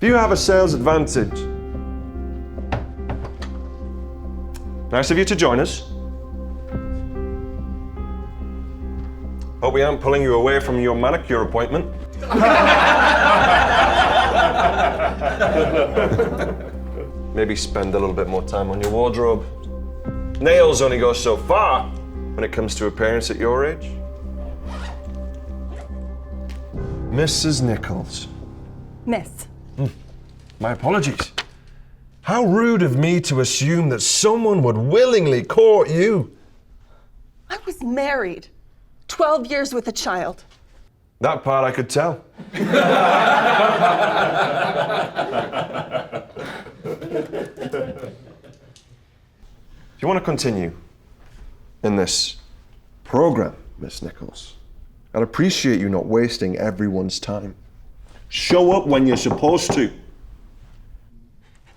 Do you have a sales advantage? Nice of you to join us. Hope we aren't pulling you away from your manicure appointment. Maybe spend a little bit more time on your wardrobe. Nails only go so far when it comes to appearance at your age. Mrs. Nichols. Miss. My apologies. How rude of me to assume that someone would willingly court you. I was married. 12 years with a child. That part I could tell. If you want to continue in this program, Miss Nichols, I'd appreciate you not wasting everyone's time. Show up when you're supposed to.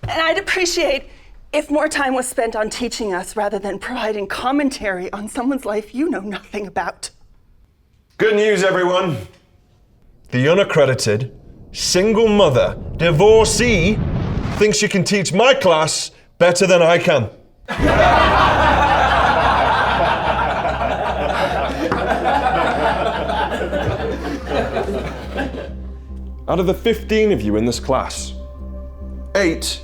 And I'd appreciate if more time was spent on teaching us rather than providing commentary on someone's life you know nothing about. Good news, everyone. The unaccredited, single mother, divorcee, thinks you can teach my class better than I can. Out of the 15 of you in this class, 8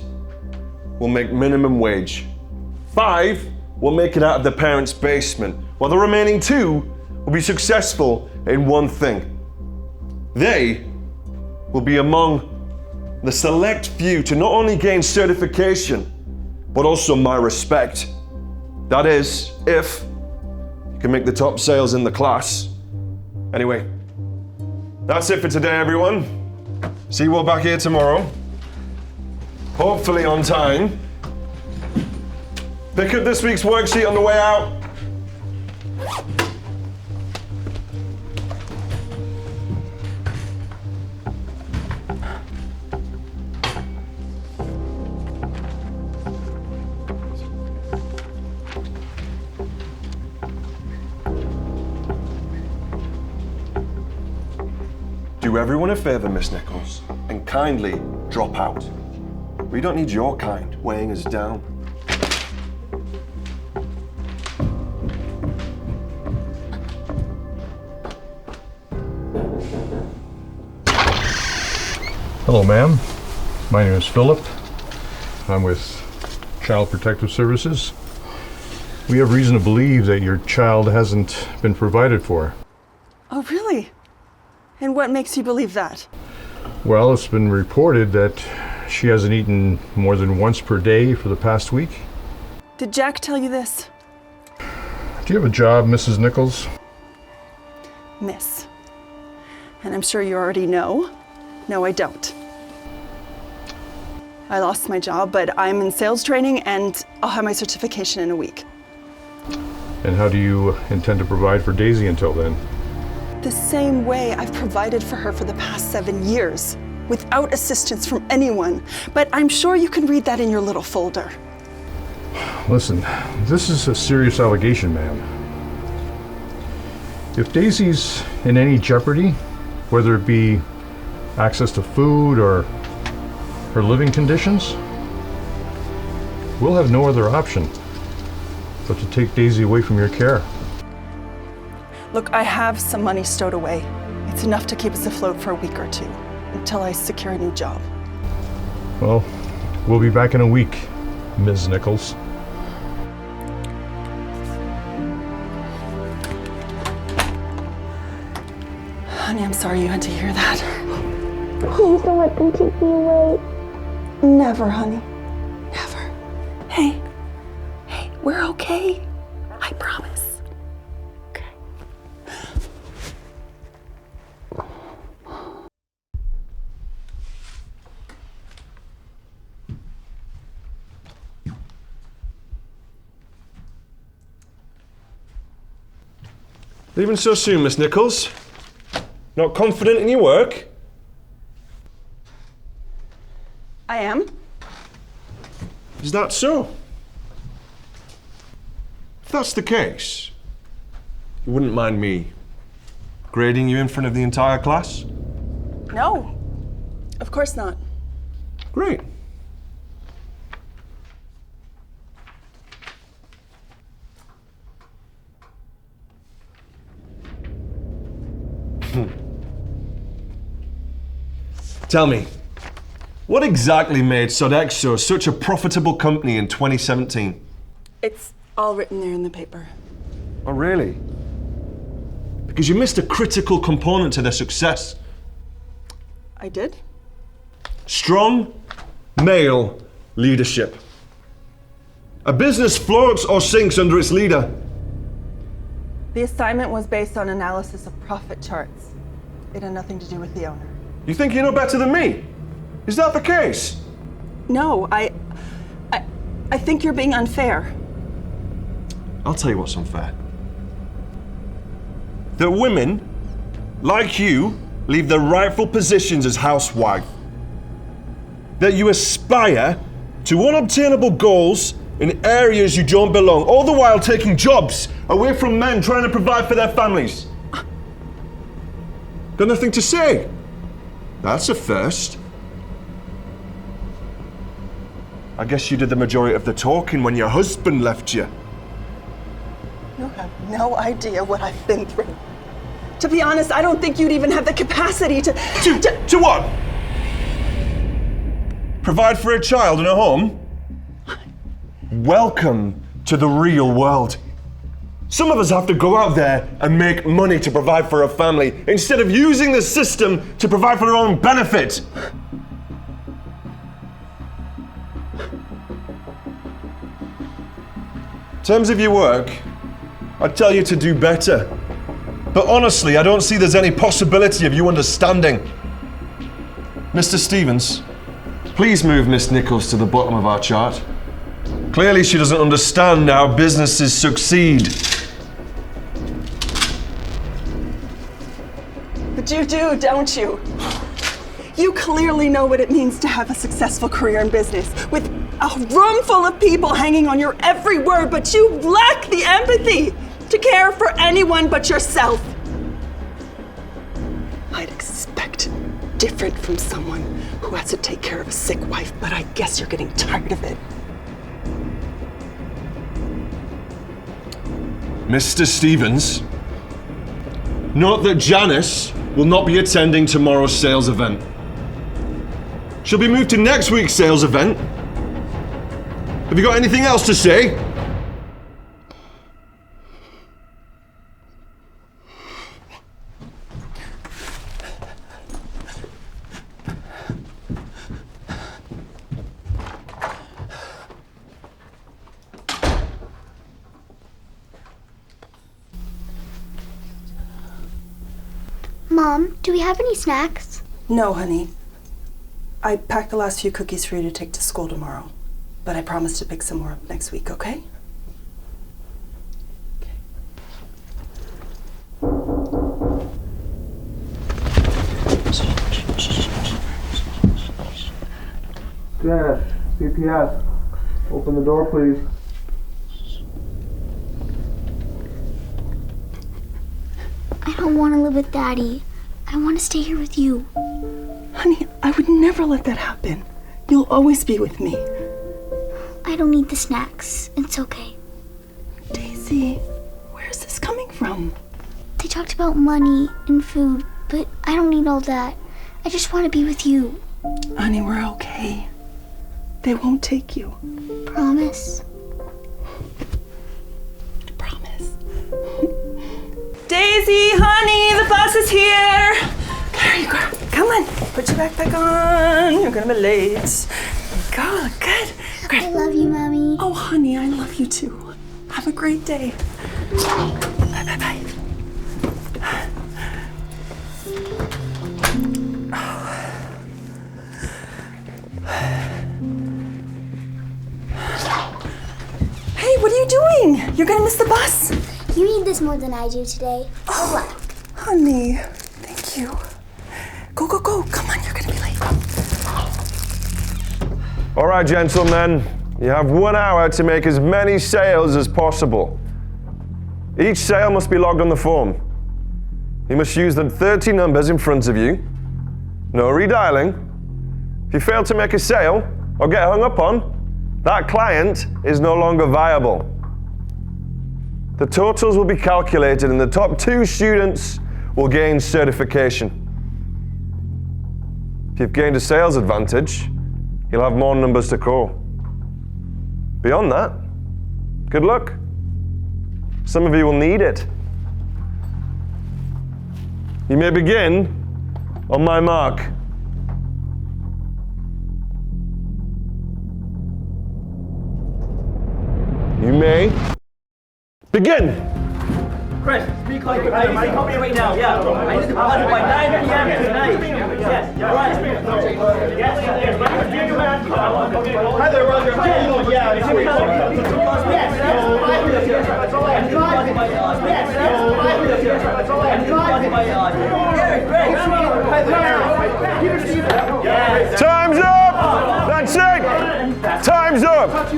will make minimum wage. 5 will make it out of their parents' basement, while the remaining 2 will be successful in one thing. They will be among the select few to not only gain certification, but also my respect. That is, if you can make the top sales in the class. Anyway, that's it for today, everyone. See you all back here tomorrow. Hopefully on time. Pick up this week's worksheet on the way out. Do everyone a favor, Miss Nichols, and kindly drop out. We don't need your kind weighing us down. Hello, ma'am. My name is Philip. I'm with Child Protective Services. We have reason to believe that your child hasn't been provided for. Oh, really? And what makes you believe that? Well, it's been reported that she hasn't eaten more than once per day for the past week. Did Jack tell you this? Do you have a job, Mrs. Nichols? Miss. And I'm sure you already know. No, I don't. I lost my job, but I'm in sales training and I'll have my certification in a week. And how do you intend to provide for Daisy until then? The same way I've provided for her for the past 7 years, without assistance from anyone. But I'm sure you can read that in your little folder. Listen, this is a serious allegation, ma'am. If Daisy's in any jeopardy, whether it be access to food or her living conditions, we'll have no other option but to take Daisy away from your care. Look, I have some money stowed away. It's enough to keep us afloat for a week or two, until I secure a new job. Well, we'll be back in a week, Ms. Nichols. Honey, I'm sorry you had to hear that. Please don't let them take me away. Never, honey. Never. Hey, we're okay. I promise. Okay. Leaving so soon, Miss Nichols? Not confident in your work? I am. Is that so? If that's the case, you wouldn't mind me grading you in front of the entire class? No, of course not. Great. Tell me, what exactly made Sodexo such a profitable company in 2017? It's all written there in the paper. Oh, really? Because you missed a critical component to their success. I did? Strong male leadership. A business floats or sinks under its leader. The assignment was based on analysis of profit charts. It had nothing to do with the owner. You think you know better than me? Is that the case? No, I think you're being unfair. I'll tell you what's unfair. That women, like you, leave their rightful positions as housewife. That you aspire to unobtainable goals in areas you don't belong, all the while taking jobs away from men trying to provide for their families. Got nothing to say? That's a first. I guess you did the majority of the talking when your husband left you. You have no idea what I've been through. To be honest, I don't think you'd even have the capacity to what? Provide for a child and a home? Welcome to the real world. Some of us have to go out there and make money to provide for a family instead of using the system to provide for our own benefit. In terms of your work, I'd tell you to do better. But honestly, I don't see there's any possibility of you understanding. Mr. Stevens, please move Miss Nichols to the bottom of our chart. Clearly she doesn't understand how businesses succeed. But you do, don't you? You clearly know what it means to have a successful career in business, with a room full of people hanging on your every word, but you lack the empathy to care for anyone but yourself. I'd expect different from someone who has to take care of a sick wife, but I guess you're getting tired of it. Mr. Stevens, note that Janice will not be attending tomorrow's sales event. She'll be moved to next week's sales event. Have you got anything else to say? Mom, do we have any snacks? No, honey. I packed the last few cookies for you to take to school tomorrow, but I promise to pick some more up next week, okay? Janice, CPS. Open the door, please. I don't want to live with Daddy. I want to stay here with you. Honey, I would never let that happen. You'll always be with me. I don't need the snacks. It's okay. Daisy, where's this coming from? They talked about money and food, but I don't need all that. I just want to be with you. Honey, we're okay. They won't take you. Promise? Promise. Daisy, honey, the bus is here. There you go. Come on, put your backpack on. You're gonna be late. Go, good. I love you, Mommy. Oh, honey, I love you too. Have a great day. Bye, bye, bye. Hey, what are you doing? You're gonna miss the bus. You need this more than I do today. Good luck. Honey, thank you. Go, go, go. Come on, you're gonna be late. All right, gentlemen, you have 1 hour to make as many sales as possible. Each sale must be logged on the form. You must use the 30 numbers in front of you. No redialing. If you fail to make a sale or get hung up on, that client is no longer viable. The totals will be calculated and the top 2 students will gain certification. If you've gained a sales advantage, you'll have more numbers to call. Beyond that, good luck. Some of you will need it. You may begin on my mark. You may begin. Chris, speak like you're right now, yeah. I need to deposit by 9 p.m. tonight. Yes, right. Hi there, Roger. Yeah, Time's up! That's it! Time's up!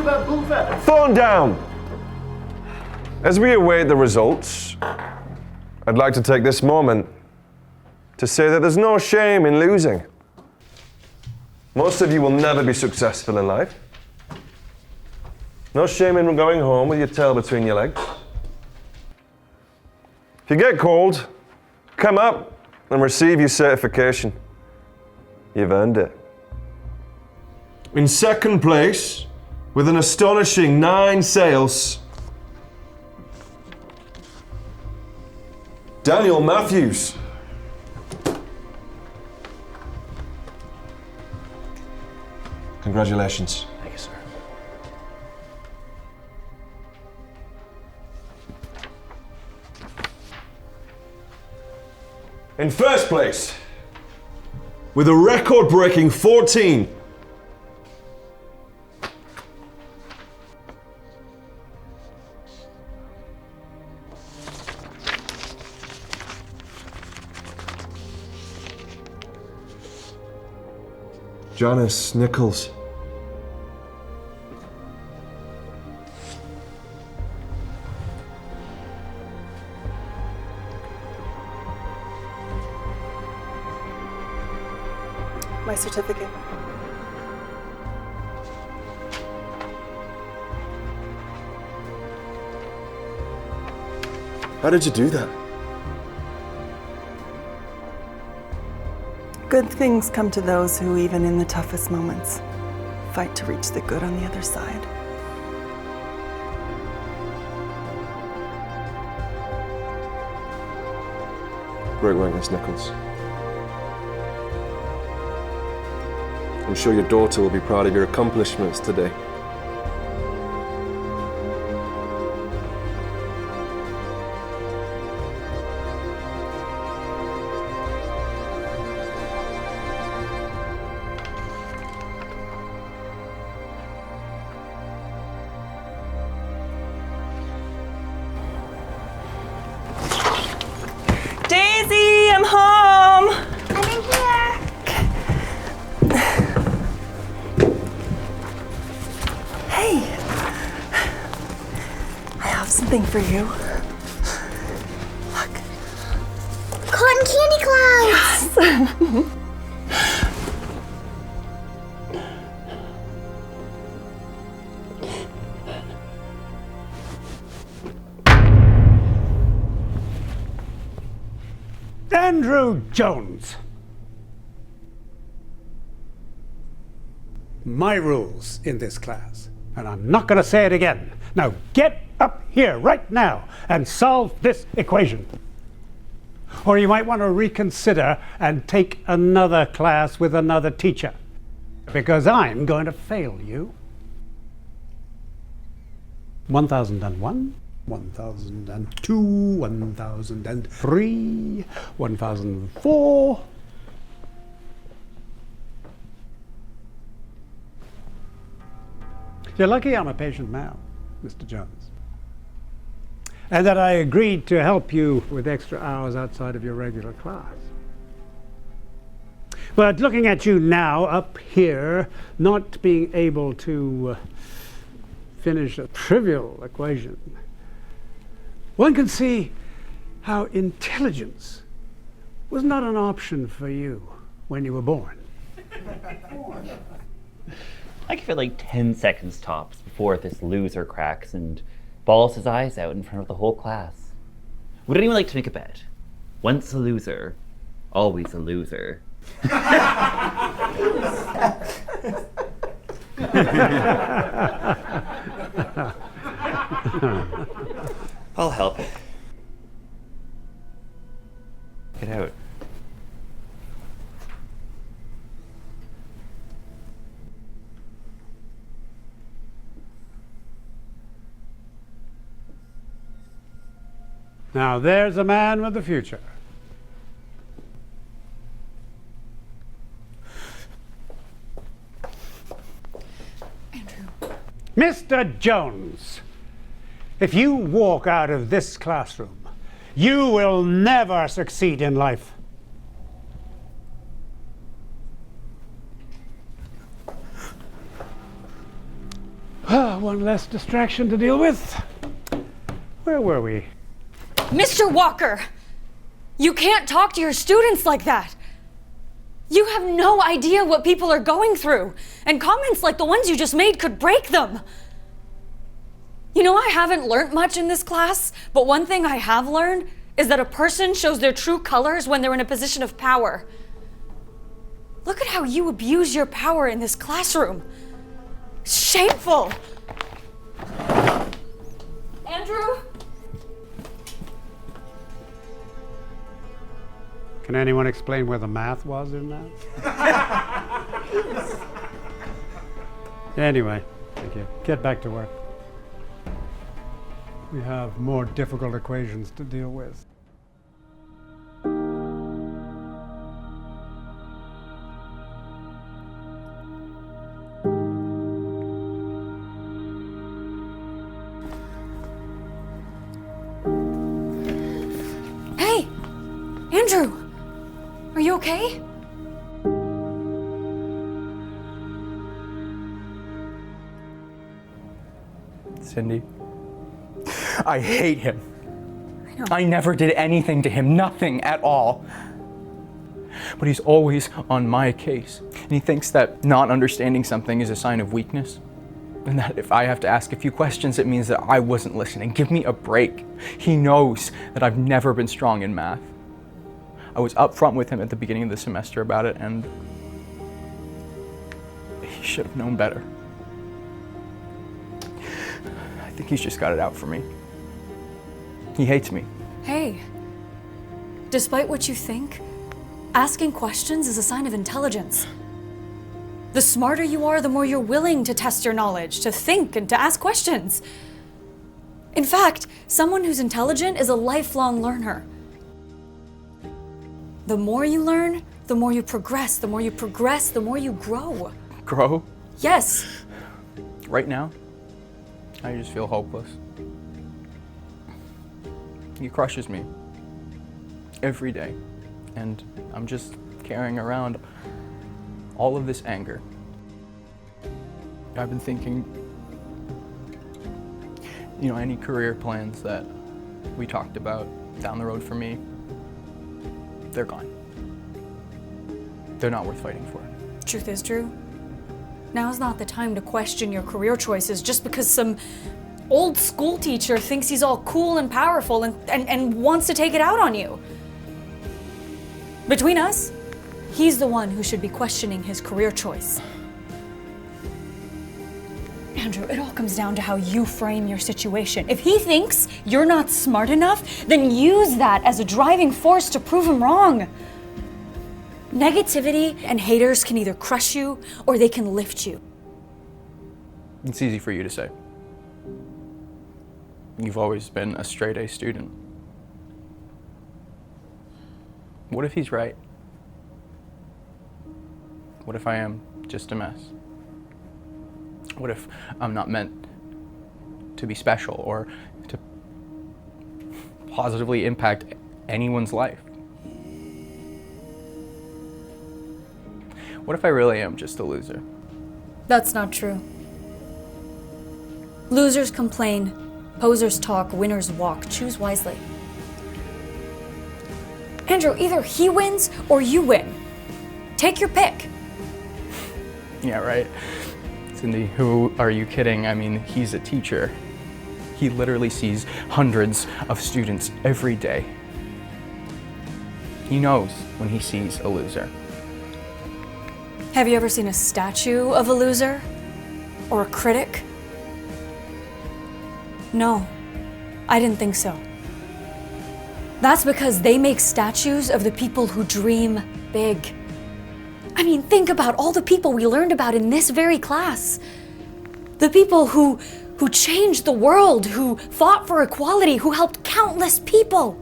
Phone down. As we await the results, I'd like to take this moment to say that there's no shame in losing. Most of you will never be successful in life. No shame in going home with your tail between your legs. If you get called, come up and receive your certification. You've earned it. In second place, with an astonishing 9 sales, Daniel Matthews. Congratulations. Thank you, sir. In first place, with a record-breaking 14, Janice Nichols. My certificate. How did you do that? Good things come to those who, even in the toughest moments, fight to reach the good on the other side. Great work, Miss Nichols. I'm sure your daughter will be proud of your accomplishments today. Daisy, I'm home! I'm in here. Hey! I have something for you. Look. Cotton candy clouds. Andrew Jones. My rules in this class, and I'm not going to say it again. Now get up here right now and solve this equation. Or you might want to reconsider and take another class with another teacher, because I'm going to fail you. 1001, 1002, 1003, 1004. You're lucky I'm a patient now, Mr. Jones, and that I agreed to help you with extra hours outside of your regular class. But looking at you now up here, not being able to finish a trivial equation, one can see how intelligence was not an option for you when you were born. I give it like 10 seconds tops before this loser cracks and bawls his eyes out in front of the whole class. Would anyone like to make a bet? Once a loser, always a loser. I'll help. Get out. Now there's a man with a future. Mr. Jones, if you walk out of this classroom, you will never succeed in life. One less distraction to deal with. Where were we? Mr. Walker, you can't talk to your students like that. You have no idea what people are going through, and comments like the ones you just made could break them. You know, I haven't learned much in this class, but one thing I have learned is that a person shows their true colors when they're in a position of power. Look at how you abuse your power in this classroom. Shameful. Andrew? Can anyone explain where the math was in that? Anyway, thank you. Get back to work. We have more difficult equations to deal with. Hey, Andrew, are you okay? Cindy, I hate him. I never did anything to him, nothing at all. But he's always on my case. And he thinks that not understanding something is a sign of weakness. And that if I have to ask a few questions, it means that I wasn't listening. Give me a break. He knows that I've never been strong in math. I was upfront with him at the beginning of the semester about it, and he should have known better. I think he's just got it out for me. He hates me. Hey, despite what you think, asking questions is a sign of intelligence. The smarter you are, the more you're willing to test your knowledge, to think and to ask questions. In fact, someone who's intelligent is a lifelong learner. The more you learn, the more you progress. The more you progress, the more you grow. Grow? Yes. Right now, I just feel hopeless. He crushes me every day, and I'm just carrying around all of this anger. I've been thinking, you know, any career plans that we talked about down the road for me, they're gone. They're not worth fighting for. Truth is, Drew, now's not the time to question your career choices just because some old school teacher thinks he's all cool and powerful and wants to take it out on you. Between us, he's the one who should be questioning his career choice. Andrew, it all comes down to how you frame your situation. If he thinks you're not smart enough, then use that as a driving force to prove him wrong. Negativity and haters can either crush you or they can lift you. It's easy for you to say. You've always been a straight A student. What if he's right? What if I am just a mess? What if I'm not meant to be special or to positively impact anyone's life? What if I really am just a loser? That's not true. Losers complain, posers talk, winners walk. Choose wisely. Andrew, either he wins or you win. Take your pick. Yeah, right. Cindy, who are you kidding? I mean, he's a teacher. He literally sees hundreds of students every day. He knows when he sees a loser. Have you ever seen a statue of a loser? Or a critic? No, I didn't think so. That's because they make statues of the people who dream big. I mean, think about all the people we learned about in this very class. The people who changed the world, who fought for equality, who helped countless people.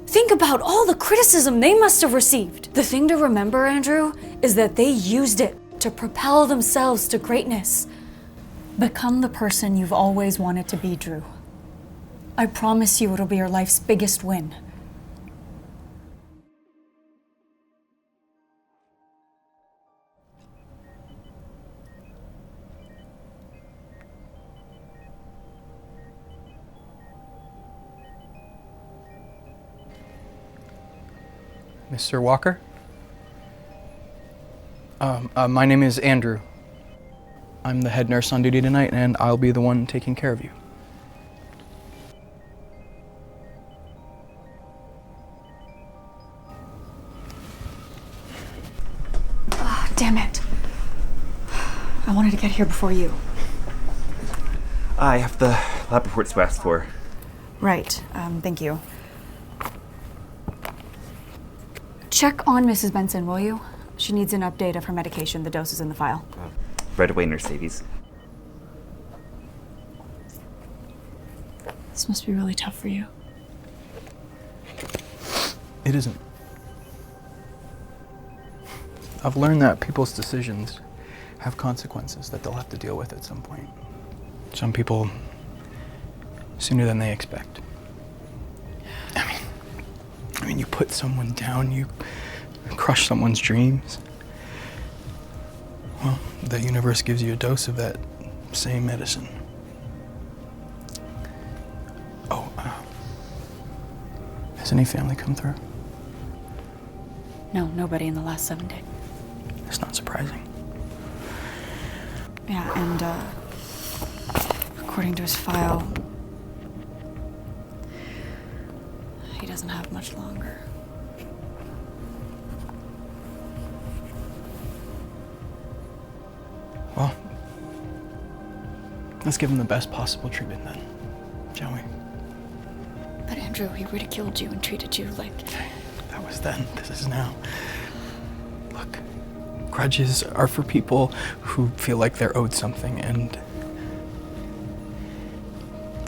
Think about all the criticism they must have received. The thing to remember, Andrew, is that they used it to propel themselves to greatness. Become the person you've always wanted to be, Drew. I promise you it'll be your life's biggest win. Mr. Walker? My name is Andrew. I'm the head nurse on duty tonight, and I'll be the one taking care of you. Ah, damn it. I wanted to get here before you. I have the lab reports you asked for. Right, thank you. Check on Mrs. Benson, will you? She needs an update of her medication. The dose is in the file. Right away, Nurse Davies. This must be really tough for you. It isn't. I've learned that people's decisions have consequences that they'll have to deal with at some point. Some people sooner than they expect. I mean, you put someone down, you crush someone's dreams. Well, the universe gives you a dose of that same medicine. Oh, has any family come through? No, nobody in the last 7 days. It's not surprising. Yeah, and according to his file, he doesn't have much longer. Well, let's give him the best possible treatment then, shall we? But Andrew, he ridiculed you and treated you like... That was then, this is now. Look, grudges are for people who feel like they're owed something, and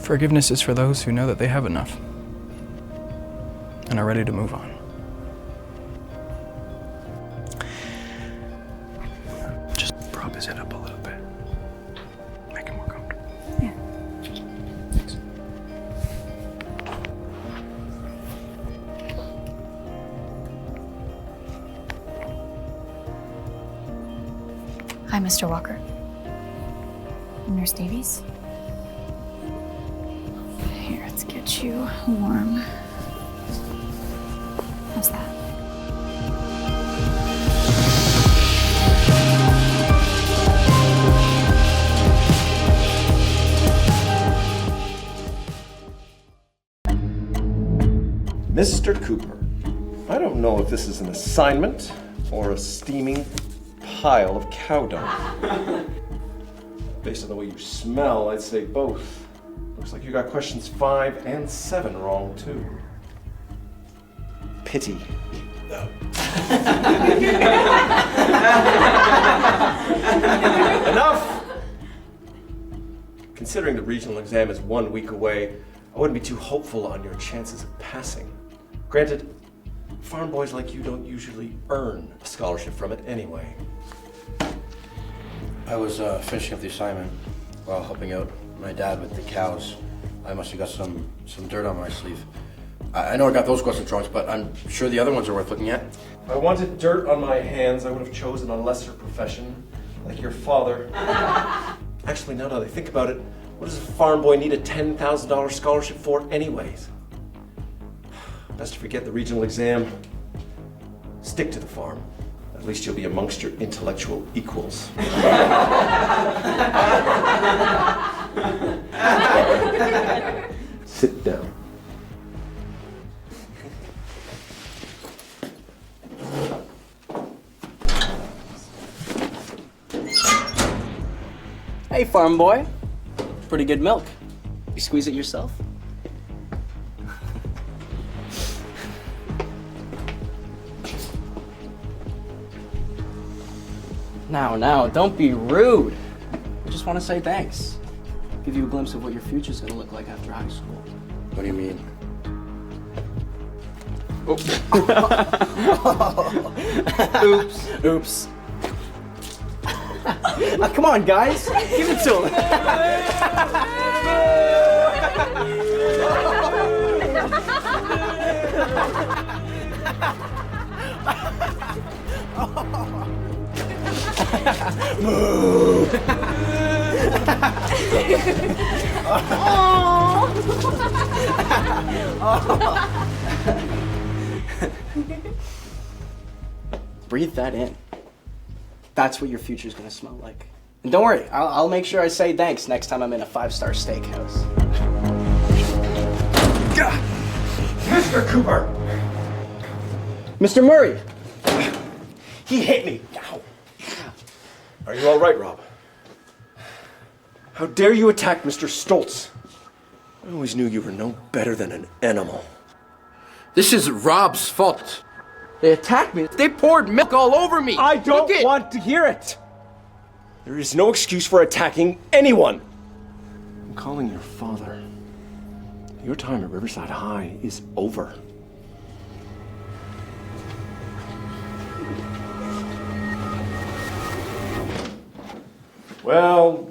forgiveness is for those who know that they have enough and are ready to move on. Just prop his head up a little bit. Make him more comfortable. Yeah. Thanks. Hi, Mr. Walker. Nurse Davies? Here, let's get you warm. How's that? Mr. Cooper, I don't know if this is an assignment or a steaming pile of cow dung. Based on the way you smell, I'd say both. Looks like you got questions 5 and 7 wrong, too. Pity. Enough! Considering the regional exam is 1 week away, I wouldn't be too hopeful on your chances of passing. Granted, farm boys like you don't usually earn a scholarship from it anyway. I was finishing up the assignment while helping out my dad with the cows. I must have got some dirt on my sleeve. I know I got those questions wrong, but I'm sure the other ones are worth looking at. If I wanted dirt on my hands, I would have chosen a lesser profession, like your father. Actually, now that I think about it, what does a farm boy need a $10,000 scholarship for anyways? Best to forget the regional exam. Stick to the farm. At least you'll be amongst your intellectual equals. Sit down. Hey, farm boy. Pretty good milk. You squeeze it yourself? Now, don't be rude. I just want to say thanks. Give you a glimpse of what your future's gonna look like after high school. What do you mean? Oops. Come on, guys. Give it to Breathe that in. That's what your future's gonna smell like. And don't worry, I'll make sure I say thanks next time I'm in a 5-star steakhouse. Mr. Cooper! Mr. Murray! He hit me! Ow. Are you all right, Rob? How dare you attack Mr. Stoltz? I always knew you were no better than an animal. This is Rob's fault. They attacked me. They poured milk all over me. I don't want to hear it. There is no excuse for attacking anyone. I'm calling your father. Your time at Riverside High is over. Well.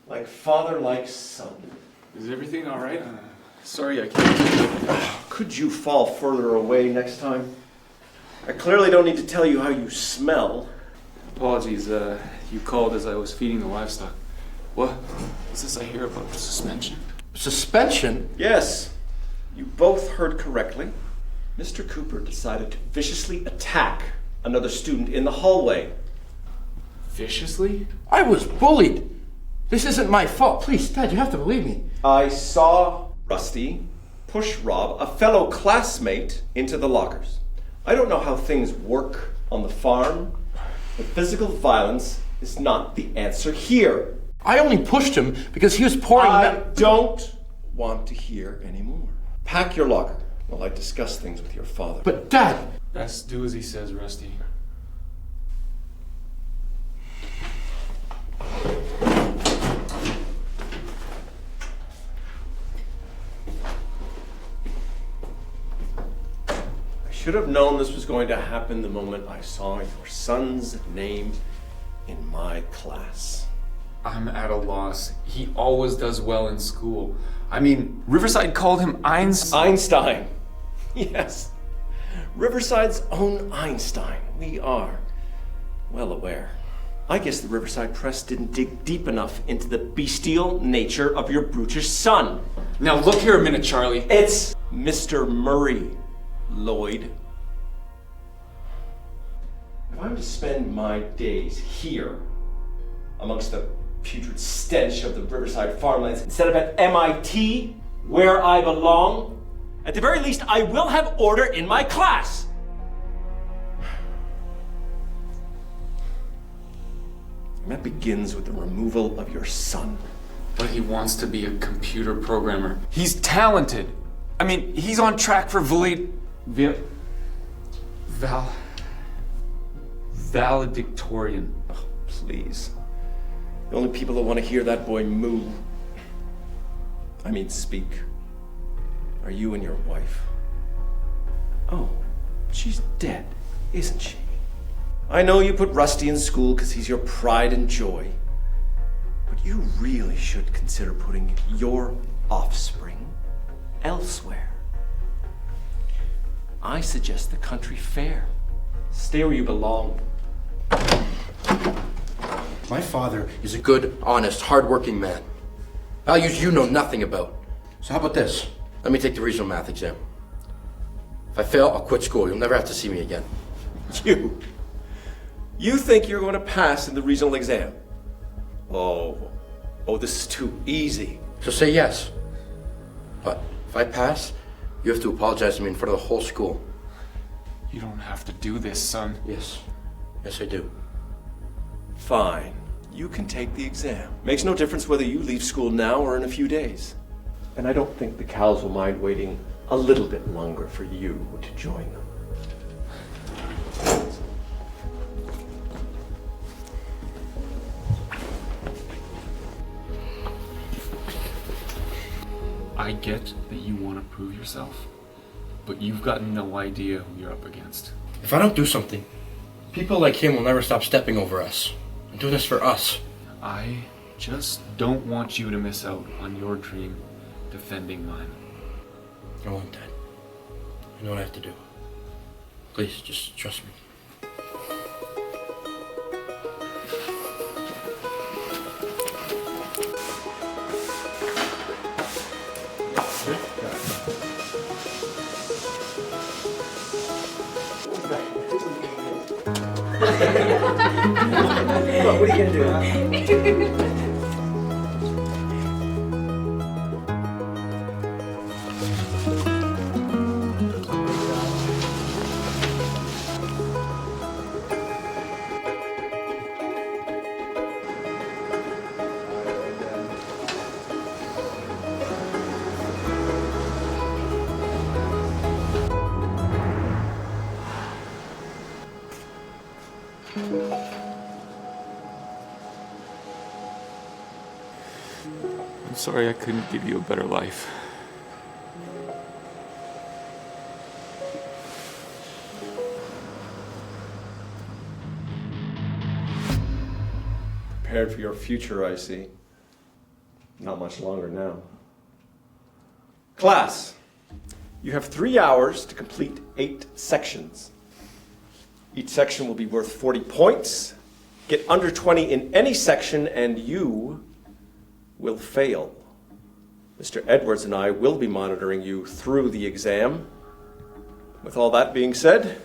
Like father, like son. Is everything all right? Sorry, I can't. Could you fall further away next time? I clearly don't need to tell you how you smell. Apologies, you called as I was feeding the livestock. What? What's this I hear about suspension? Suspension? Yes, you both heard correctly. Mr. Cooper decided to viciously attack another student in the hallway. Viciously? I was bullied. This isn't my fault. Please, Dad, you have to believe me. I saw Rusty push Rob, a fellow classmate, into the lockers. I don't know how things work on the farm, but physical violence is not the answer here. I only pushed him because he was pouring I don't want to hear anymore. Pack your locker while I discuss things with your father. But Dad! Best do as he says, Rusty. I should have known this was going to happen the moment I saw your son's name in my class. I'm at a loss. He always does well in school. I mean, Riverside called him Einstein. Yes. Riverside's own Einstein. We are well aware. I guess the Riverside Press didn't dig deep enough into the bestial nature of your brutish son. Now look here a minute, Charlie. It's Mr. Murray, Lloyd. If I'm to spend my days here, amongst the putrid stench of the Riverside farmlands, instead of at MIT, where I belong, at the very least, I will have order in my class. And that begins with the removal of your son. But he wants to be a computer programmer. He's talented. I mean, he's on track for valedictorian. Oh, please. The only people that want to hear that boy speak, are you and your wife. Oh, she's dead, isn't she? I know you put Rusty in school because he's your pride and joy, but you really should consider putting your offspring elsewhere. I suggest the country fair. Stay where you belong. My father is a good, honest, hardworking man. Values you know nothing about. So how about this? Let me take the regional math exam. If I fail, I'll quit school. You'll never have to see me again. You? You think you're going to pass in the regional exam? Oh, this is too easy. So say yes. But if I pass, you have to apologize to me in front of the whole school. You don't have to do this, son. Yes. Yes, I do. Fine. You can take the exam. Makes no difference whether you leave school now or in a few days. And I don't think the cows will mind waiting a little bit longer for you to join them. I get that you want to prove yourself, but you've got no idea who you're up against. If I don't do something, people like him will never stop stepping over us. I'm doing this for us. I just don't want you to miss out on your dream defending mine. I won't, Dad. I know what I have to do. Please, just trust me. What are you gonna do? I'm sorry I couldn't give you a better life. Prepared for your future, I see. Not much longer now. Class, you have 3 hours to complete 8 sections. Each section will be worth 40 points. Get under 20 in any section and you will fail. Mr. Edwards and I will be monitoring you through the exam. With all that being said,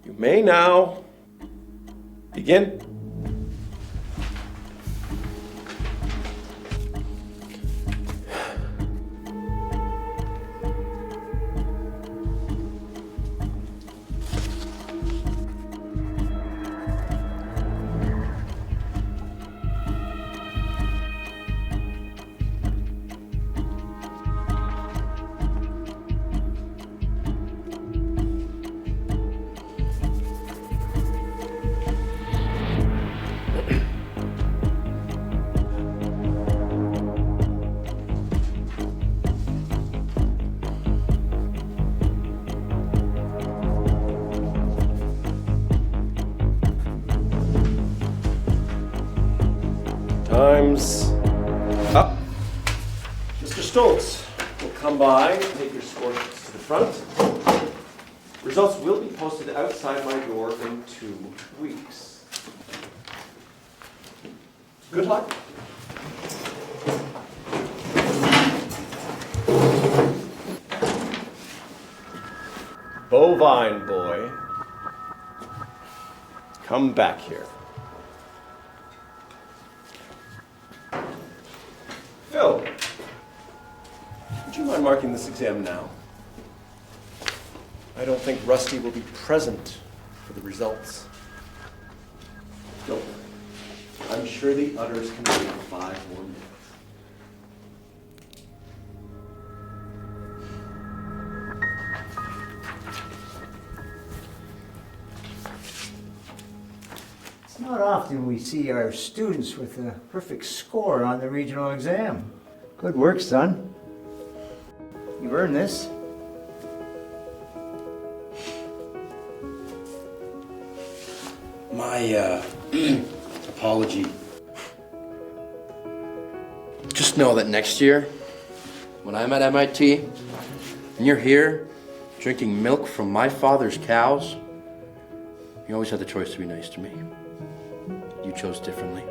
you may now begin. Time's up. Mr. Stoltz will come by and take your score sheets to the front. Results will be posted outside my door in 2 weeks. Good luck. Bovine boy, come back here. Phil, would you mind marking this exam now? I don't think Rusty will be present for the results. Don't worry. I'm sure the others can wait 5 more minutes. It's not often we see our students with a perfect score on the regional exam. Good work, son. You've earned this. My apology. Just know that next year, when I'm at MIT, and you're here drinking milk from my father's cows, you always had the choice to be nice to me. You chose differently.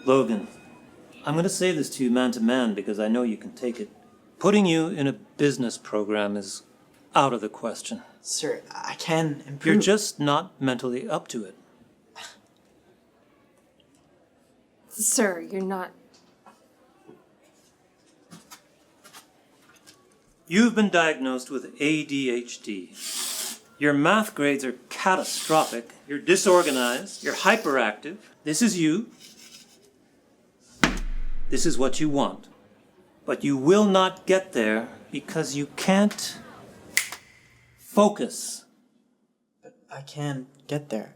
Logan, I'm going to say this to you man to man because I know you can take it. Putting you in a business program is out of the question. Sir, I can improve. You're just not mentally up to it. Sir, you're not. You've been diagnosed with ADHD. Your math grades are catastrophic. You're disorganized. You're hyperactive. This is you. This is what you want. But you will not get there because you can't focus. But I can get there.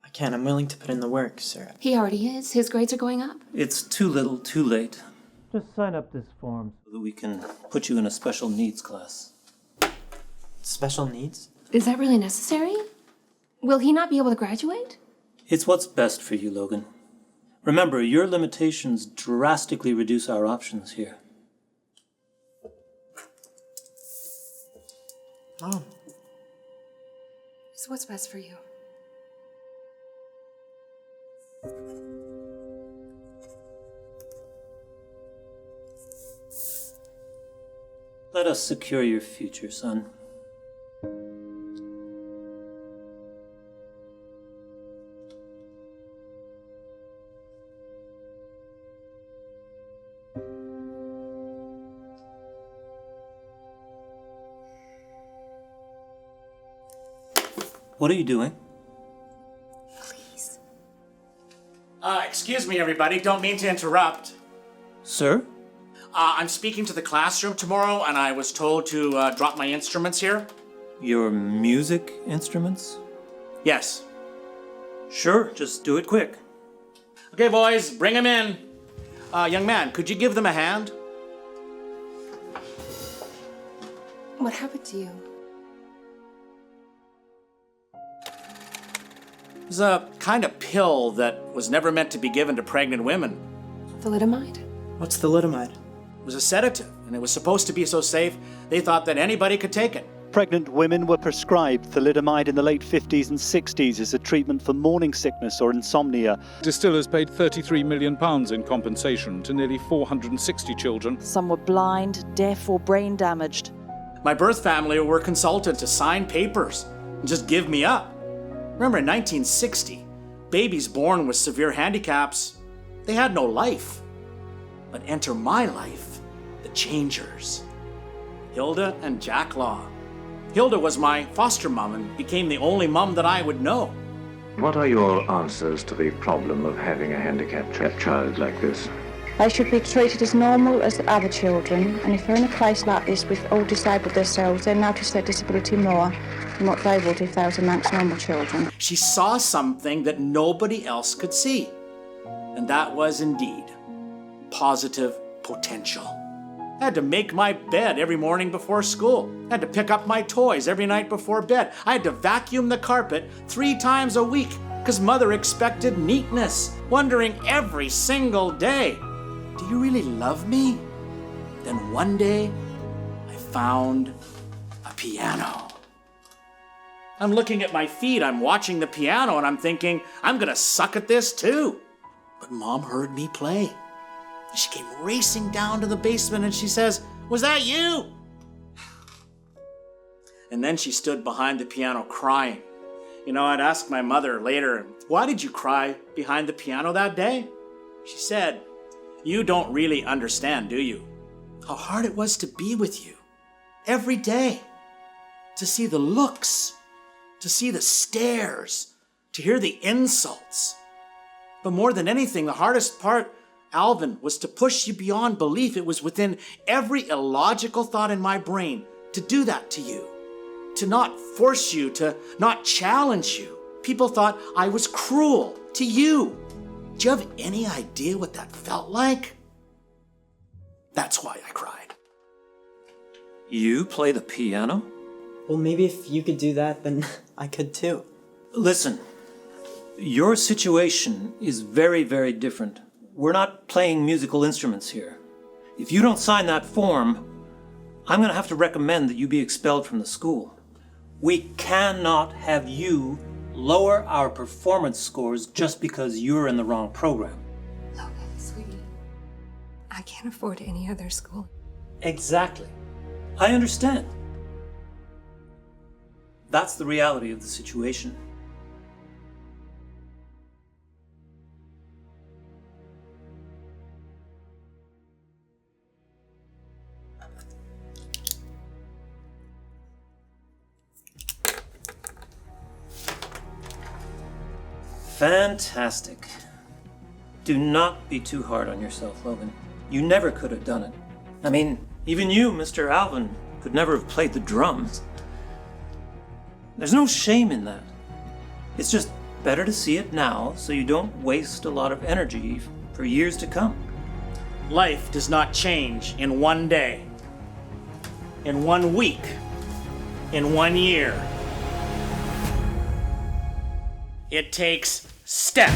I can. I'm willing to put in the work, sir. He already is. His grades are going up. It's too little, too late. Just sign up this form so that we can put you in a special needs class. Special needs? Is that really necessary? Will he not be able to graduate? It's what's best for you, Logan. Remember, your limitations drastically reduce our options here. Mom. It's what's best for you. Let us secure your future, son. What are you doing? Please. Excuse me, everybody. Don't mean to interrupt. Sir? I'm speaking to the classroom tomorrow, and I was told to drop my instruments here. Your music instruments? Yes. Sure, just do it quick. Okay, boys, bring them in. Young man, could you give them a hand? What happened to you? It was a kind of pill that was never meant to be given to pregnant women. Thalidomide? What's thalidomide? It was a sedative, and it was supposed to be so safe, they thought that anybody could take it. Pregnant women were prescribed thalidomide in the late 50s and 60s as a treatment for morning sickness or insomnia. Distillers paid £33 million in compensation to nearly 460 children. Some were blind, deaf, or brain damaged. My birth family were consulted to sign papers and just give me up. Remember, in 1960, babies born with severe handicaps, they had no life. But enter my life, the changers. Hilda and Jack Law. Hilda was my foster mom and became the only mom that I would know. What are your answers to the problem of having a handicapped child like this? They should be treated as normal as other children, and if they're in a place like this with all disabled themselves, they'll notice their disability more than what they would if they was amongst normal children. She saw something that nobody else could see, and that was indeed positive potential. I had to make my bed every morning before school. I had to pick up my toys every night before bed. I had to vacuum the carpet 3 times a week because Mother expected neatness, wondering every single day, do you really love me? Then one day, I found a piano. I'm looking at my feet, I'm watching the piano, and I'm thinking, I'm gonna suck at this too. But Mom heard me play. She came racing down to the basement and she says, "Was that you?" And then she stood behind the piano crying. You know, I'd ask my mother later, "Why did you cry behind the piano that day?" She said, "You don't really understand, do you? How hard it was to be with you every day, to see the looks, to see the stares, to hear the insults. But more than anything, the hardest part, Alvin, was to push you beyond belief. It was within every illogical thought in my brain to do that to you, to not force you, to not challenge you. People thought I was cruel to you. Do you have any idea what that felt like?" That's why I cried. You play the piano? Well, maybe if you could do that, then I could too. Listen, your situation is very, very different. We're not playing musical instruments here. If you don't sign that form, I'm going to have to recommend that you be expelled from the school. We cannot have you lower our performance scores just because you're in the wrong program. Logan. can't afford any other school. Exactly. I understand. That's the reality of the situation. Fantastic. Do not be too hard on yourself, Logan. You never could have done it. I mean, even you, Mr. Alvin, could never have played the drums. There's no shame in that. It's just better to see it now so you don't waste a lot of energy for years to come. Life does not change in one day, in 1 week, in 1 year. It takes step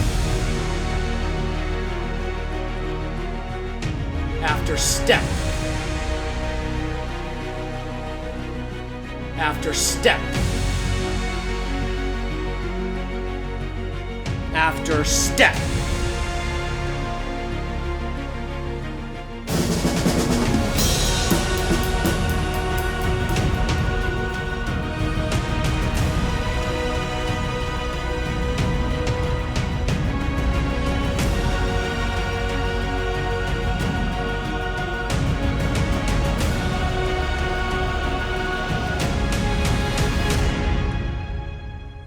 after step after step after step.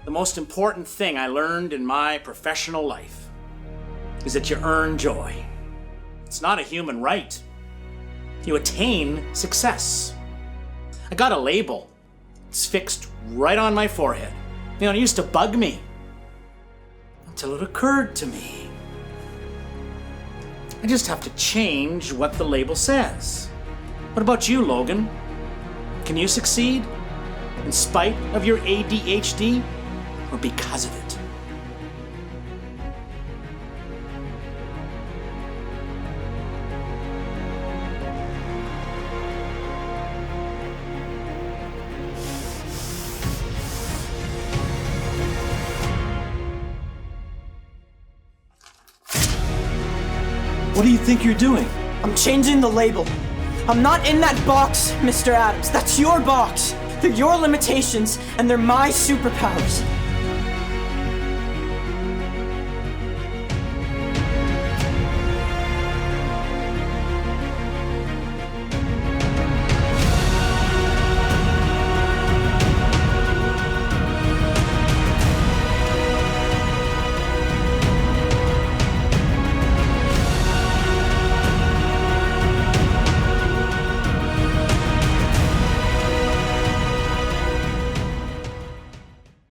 The most important thing I learned in my professional life is that you earn joy. It's not a human right. You attain success. I got a label. It's fixed right on my forehead. You know, it used to bug me until it occurred to me. I just have to change what the label says. What about you, Logan? Can you succeed in spite of your ADHD? Or because of it? What do you think you're doing? I'm changing the label. I'm not in that box, Mr. Adams. That's your box. They're your limitations, and they're my superpowers.